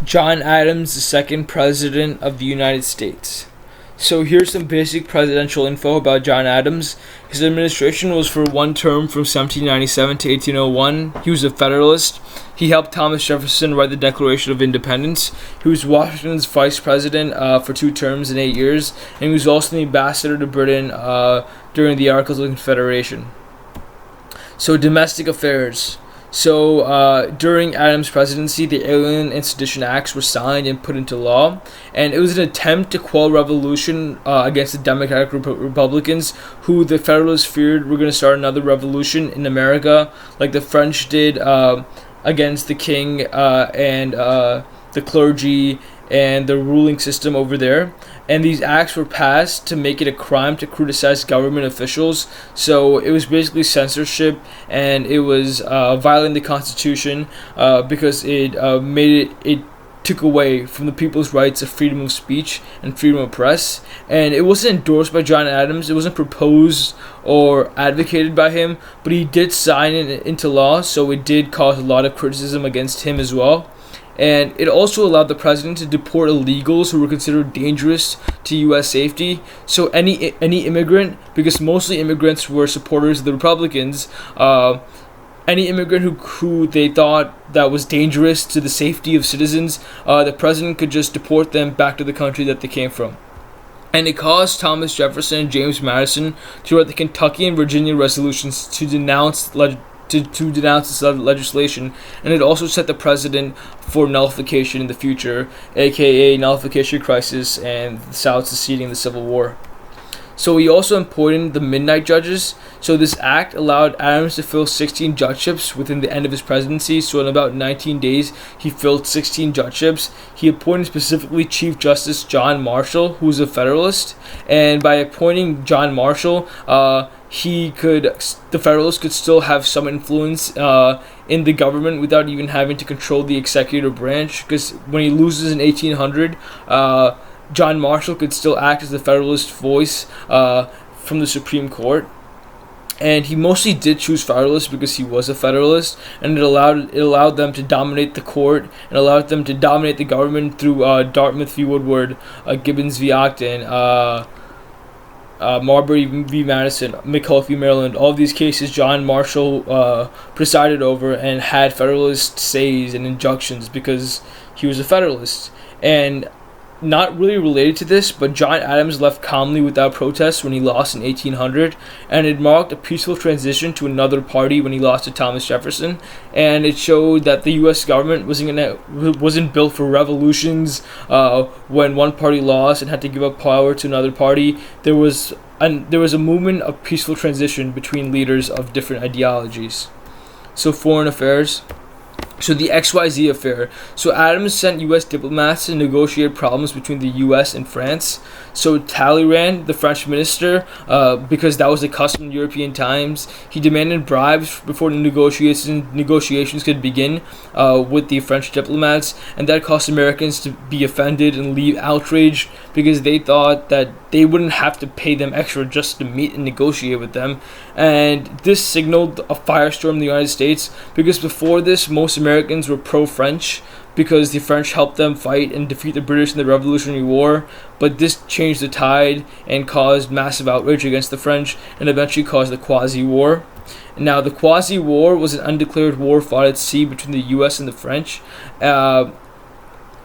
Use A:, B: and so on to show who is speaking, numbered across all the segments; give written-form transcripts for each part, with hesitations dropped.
A: John Adams, the second president of the United States. So here's some basic presidential info about John Adams. His administration was for one term from 1797 to 1801. He was a Federalist. He helped Thomas Jefferson write the Declaration of Independence. He was Washington's vice president for 2 terms in 8 years, and he was also the ambassador to Britain during the Articles of Confederation. So domestic affairs. So during Adams' presidency, the Alien and Sedition Acts were signed and put into law, and it was an attempt to quell revolution against the Democratic Republicans, who the Federalists feared were going to start another revolution in America, like the French did against the king and the clergy and the ruling system over there. And these acts were passed to make it a crime to criticize government officials. So it was basically censorship, and it was violating the Constitution because it took away from the people's rights of freedom of speech and freedom of press. And it wasn't endorsed by John Adams. It wasn't proposed or advocated by him, but he did sign it into law, so it did cause a lot of criticism against him as well. And it also allowed the president to deport illegals who were considered dangerous to U.S. safety. So any immigrant, because mostly immigrants were supporters of the Republicans, any immigrant who they thought that was dangerous to the safety of citizens, the president could just deport them back to the country that they came from. And it caused Thomas Jefferson and James Madison to write the Kentucky and Virginia resolutions to denounce this legislation, and it also set the precedent for nullification in the future, aka nullification crisis and the South seceding the Civil War. So he also appointed the Midnight Judges. So this act allowed Adams to fill 16 judgeships within the end of his presidency. So in about 19 days, he filled 16 judgeships. He appointed specifically Chief Justice John Marshall, who was a Federalist. And by appointing John Marshall, the Federalists could still have some influence in the government without even having to control the executive branch. Because when he loses in 1800, John Marshall could still act as the Federalist voice from the Supreme Court. And he mostly did choose Federalists because he was a Federalist, and it allowed them to dominate the court and allowed them to dominate the government through Dartmouth v. Woodward, Gibbons v. Octon, Marbury v. Madison, McCulloch v. Maryland. All of these cases John Marshall presided over and had Federalist says and injunctions because he was a Federalist. And not really related to this, but John Adams left calmly without protest when he lost in 1800, and it marked a peaceful transition to another party when he lost to Thomas Jefferson. And it showed that the U.S. government wasn't built for revolutions. When one party lost and had to give up power to another party, there was a movement of peaceful transition between leaders of different ideologies. So foreign affairs. So the XYZ affair. So Adams sent U.S. diplomats to negotiate problems between the U.S. and France. So Talleyrand, the French minister, because that was the custom in European times, he demanded bribes before the negotiations could begin with the French diplomats, and that caused Americans to be offended and leave outraged because they thought that they wouldn't have to pay them extra just to meet and negotiate with them. And this signaled a firestorm in the United States, because before this, most Americans were pro-French because the French helped them fight and defeat the British in the Revolutionary War. But this changed the tide and caused massive outrage against the French, and eventually caused the Quasi-War. Now, the Quasi-War was an undeclared war fought at sea between the U.S. and the French.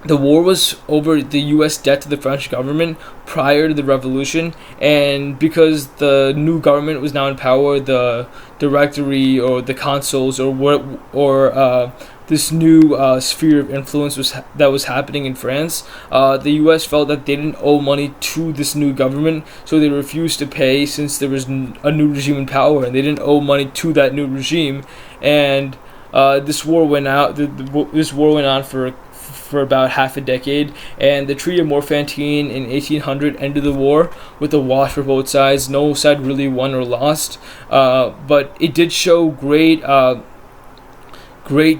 A: The war was over the U.S. debt to the French government prior to the Revolution, and because the new government was now in power, the Directory or the consuls or this new sphere of influence that was happening in France, the U.S. felt that they didn't owe money to this new government, so they refused to pay since there was a new regime in power, and they didn't owe money to that new regime. And this war went on for about half a decade, and the Treaty of Morfontaine in 1800 ended the war with a wash for both sides. No side really won or lost, but it did show great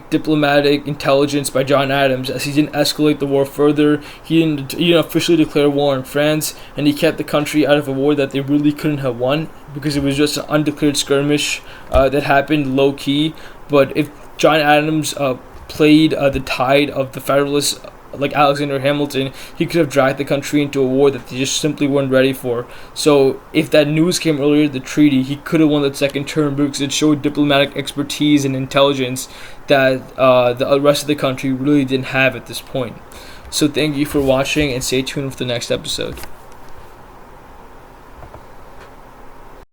A: diplomatic intelligence by John Adams, as he didn't escalate the war further. He didn't officially declare war on France, and he kept the country out of a war that they really couldn't have won, because it was just an undeclared skirmish that happened low-key. But if John Adams played the tide of the Federalists like Alexander Hamilton, he could have dragged the country into a war that they just simply weren't ready for. So if that news came earlier, the treaty, he could have won that second term because it showed diplomatic expertise and intelligence that the rest of the country really didn't have at this point. So thank you for watching, and stay tuned for the next episode.